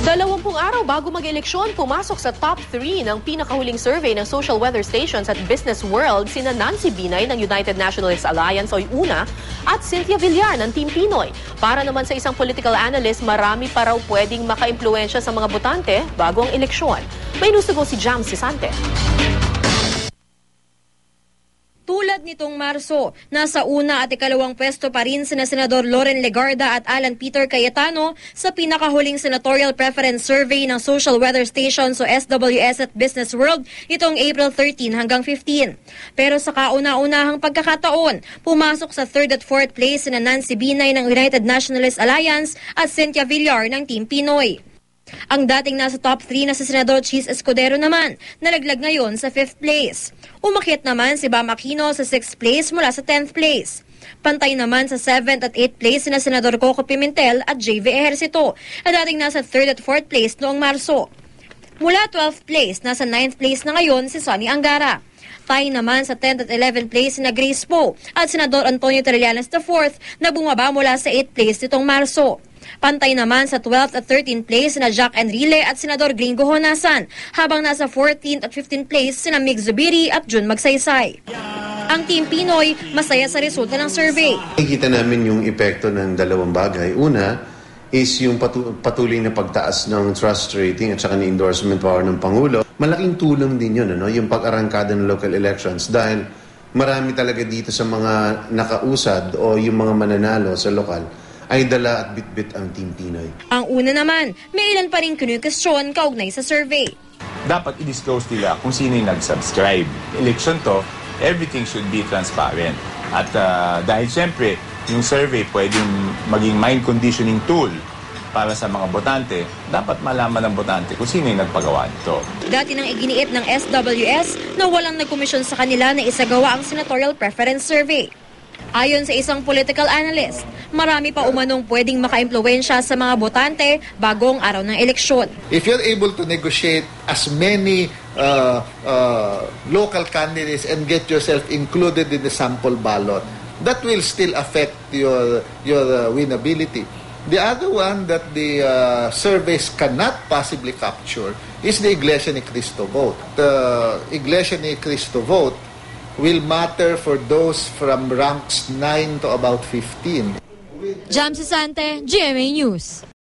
20 araw bago mag-eleksyon, pumasok sa top 3 ng pinakahuling survey ng social weather stations at Business World sina Nancy Binay ng United Nationalist Alliance o UNA at Cynthia Villar ng Team Pinoy. Para naman sa isang political analyst, marami pa raw pwedeng maka-impluwensya sa mga botante bago ang eleksyon. May nusugo si Jam Sisante. Tulad nitong Marso, nasa una at ikalawang pwesto pa rin sina Senador Loren Legarda at Alan Peter Cayetano sa pinakahuling senatorial preference survey ng Social Weather Stations o SWS at Business World itong April 13 hanggang 15. Pero sa kauna-unahang pagkakataon, pumasok sa 3rd at 4th place sina Nancy Binay ng United Nationalist Alliance at Cynthia Villar ng Team Pinoy. Ang dating nasa top 3 na si Senador Chis Escudero naman, nalaglag ngayon sa 5th place. Umakyat naman si Bam Aquino sa 6th place mula sa 10th place. Pantay naman sa 7th at 8th place sina Senador Coco Pimentel at JV Ejercito, na dating nasa 3rd at 4th place noong Marso. Mula 12th place, nasa 9th place na ngayon si Sonny Angara. Tay naman sa 10th at 11th place sina Grace Poe at Senador Antonio Trillanes IV na bumaba mula sa 8th place nitong Marso. Pantay naman sa 12th at 13th place sina Jack Enrile at Senador Gringo Honasan, habang nasa 14th at 15th place sina Mig Zubiri at Jun Magsaysay. Ang Team Pinoy masaya sa resulta ng survey. Nakikita namin yung epekto ng dalawang bagay. Una is yung patuloy na pagtaas ng trust rating at saka ng endorsement power ng Pangulo. Malaking tulong din yun, yung pag-arangkada ng local elections dahil marami talaga dito sa mga nakausad o yung mga mananalo sa lokal ay dala at bit-bit ang Team Pinoy. Ang una naman, may ilan pa rin kinukestyon kaugnay sa survey. Dapat i-disclose nila kung sino yung nag-subscribe. Election to, everything should be transparent. At dahil siyempre, yung survey pwedeng maging mind conditioning tool para sa mga botante, dapat malaman ng botante kung sino yung nagpagawa nito. Dati nang iginiit ng SWS na walang nagkomisyon sa kanila na isagawa ang senatorial preference survey. Ayon sa isang political analyst, marami pa umanong pwedeng maka-impluwensya sa mga botante bagong araw ng eleksyon. If you're able to negotiate as many local candidates and get yourself included in the sample ballot, that will still affect your winnability. The other one that the surveys cannot possibly capture is the Iglesia ni Cristo vote. The Iglesia ni Cristo vote will matter for those from ranks 9 to about 15. Jam Sisante, GMA News.